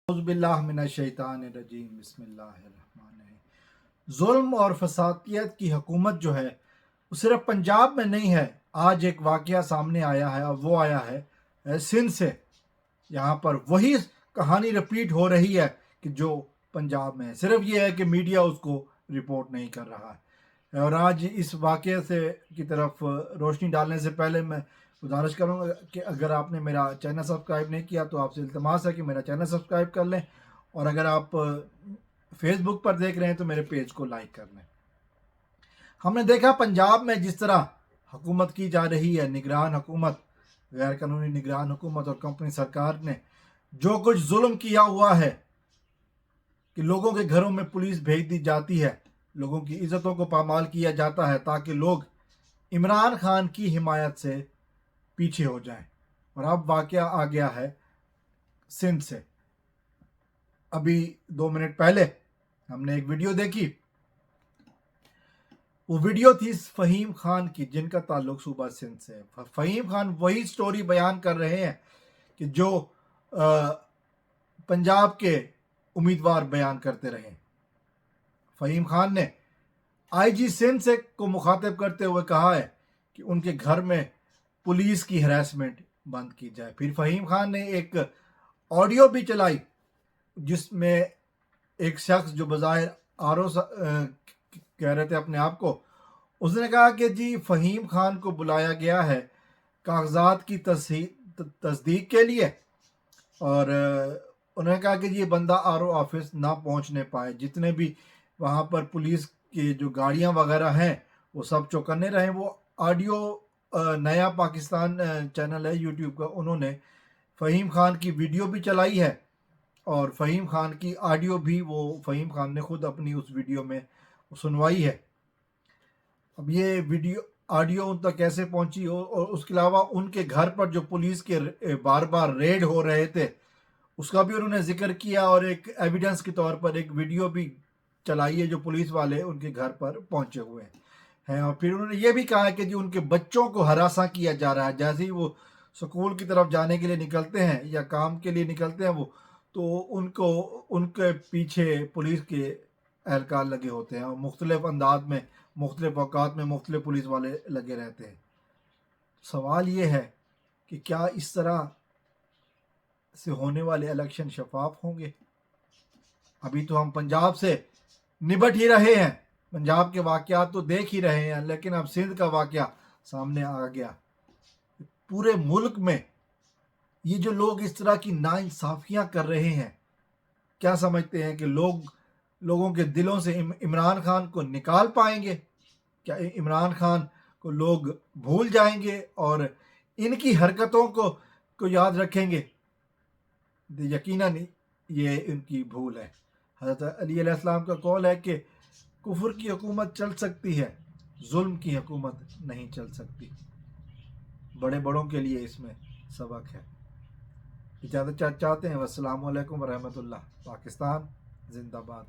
اعوذ باللہ من الشیطان الرجیم بسم اللہ الرحمن الرحیم۔ ظلم اور فسادیت کی حکومت جو ہے وہ صرف پنجاب میں نہیں ہے۔ آج ایک واقعہ سامنے آیا ہے اور وہ آیا ہے سندھ سے۔ یہاں پر وہی کہانی رپیٹ ہو رہی ہے کہ جو پنجاب میں ہے، صرف یہ ہے کہ میڈیا اس کو رپورٹ نہیں کر رہا ہے۔ اور آج اس واقعے کی طرف روشنی ڈالنے سے پہلے میں گزارش کروں گا کہ اگر آپ نے میرا چینل سبسکرائب نہیں کیا تو آپ سے التماس ہے کہ میرا چینل سبسکرائب کر لیں، اور اگر آپ فیس بک پر دیکھ رہے ہیں تو میرے پیج کو لائک کر لیں۔ ہم نے دیکھا پنجاب میں جس طرح حکومت کی جا رہی ہے، نگران حکومت، غیر قانونی نگران حکومت اور کمپنی سرکار نے جو کچھ ظلم کیا ہوا ہے کہ لوگوں کے گھروں میں پولیس بھیج دی جاتی ہے، لوگوں کی عزتوں کو پامال کیا جاتا ہے تاکہ لوگ عمران خان کی حمایت سے پیچھے ہو جائیں۔ اور اب واقعہ آ گیا ہے سندھ سے۔ ابھی 2 منٹ پہلے ہم نے ایک ویڈیو دیکھی، وہ ویڈیو تھی فہیم خان کی جن کا تعلق صوبہ سندھ سے۔ فہیم خان وہی سٹوری بیان کر رہے ہیں کہ جو پنجاب کے امیدوار بیان کرتے رہے۔ فہیم خان نے آئی جی سندھ سے کو مخاطب کرتے ہوئے کہا ہے کہ ان کے گھر میں پولیس کی ہراسمنٹ بند کی جائے۔ پھر فہیم خان نے ایک آڈیو بھی چلائی جس میں ایک شخص جو بظاہر آرو کہہ رہے تھے اپنے آپ کو، اس نے کہا کہ جی فہیم خان کو بلایا گیا ہے کاغذات کی تصدیق کے لیے، اور انہوں نے کہا کہ یہ بندہ آرو آفس نہ پہنچنے پائے، جتنے بھی وہاں پر پولیس کی جو گاڑیاں وغیرہ ہیں وہ سب چوکنے رہیں۔ وہ آڈیو نیا پاکستان چینل ہے یوٹیوب کا، انہوں نے فہیم خان کی ویڈیو بھی چلائی ہے اور فہیم خان کی آڈیو بھی وہ فہیم خان نے خود اپنی اس ویڈیو میں سنوائی ہے۔ اب یہ ویڈیو آڈیو ان تک کیسے پہنچی اور اس کے علاوہ ان کے گھر پر جو پولیس کے بار بار ریڈ ہو رہے تھے اس کا بھی انہوں نے ذکر کیا، اور ایک ایویڈنس کے طور پر ایک ویڈیو بھی چلائی ہے جو پولیس والے ان کے گھر پر پہنچے ہوئے ہیں۔ اور پھر انہوں نے یہ بھی کہا کہ جی ان کے بچوں کو ہراساں کیا جا رہا ہے، جیسے ہی وہ سکول کی طرف جانے کے لیے نکلتے ہیں یا کام کے لیے نکلتے ہیں وہ تو ان کے پیچھے پولیس کے اہلکار لگے ہوتے ہیں، اور مختلف انداز میں مختلف اوقات میں مختلف پولیس والے لگے رہتے ہیں۔ سوال یہ ہے کہ کیا اس طرح سے ہونے والے الیکشن شفاف ہوں گے؟ ابھی تو ہم پنجاب سے نبٹ ہی رہے ہیں، پنجاب کے واقعات تو دیکھ ہی رہے ہیں، لیکن اب سندھ کا واقعہ سامنے آ گیا۔ پورے ملک میں یہ جو لوگ اس طرح کی ناانصافیاں کر رہے ہیں، کیا سمجھتے ہیں کہ لوگوں کے دلوں سے عمران خان کو نکال پائیں گے؟ کیا عمران خان کو لوگ بھول جائیں گے اور ان کی حرکتوں کو یاد رکھیں گے؟ یقیناً یہ ان کی بھول ہے۔ حضرت علی علیہ السلام کا قول ہے کہ کفر کی حکومت چل سکتی ہے، ظلم کی حکومت نہیں چل سکتی۔ بڑوں کے لیے اس میں سبق ہے۔ اجازت چاہتے ہیں۔ والسلام علیکم ورحمۃ اللہ۔ پاکستان زندہ باد۔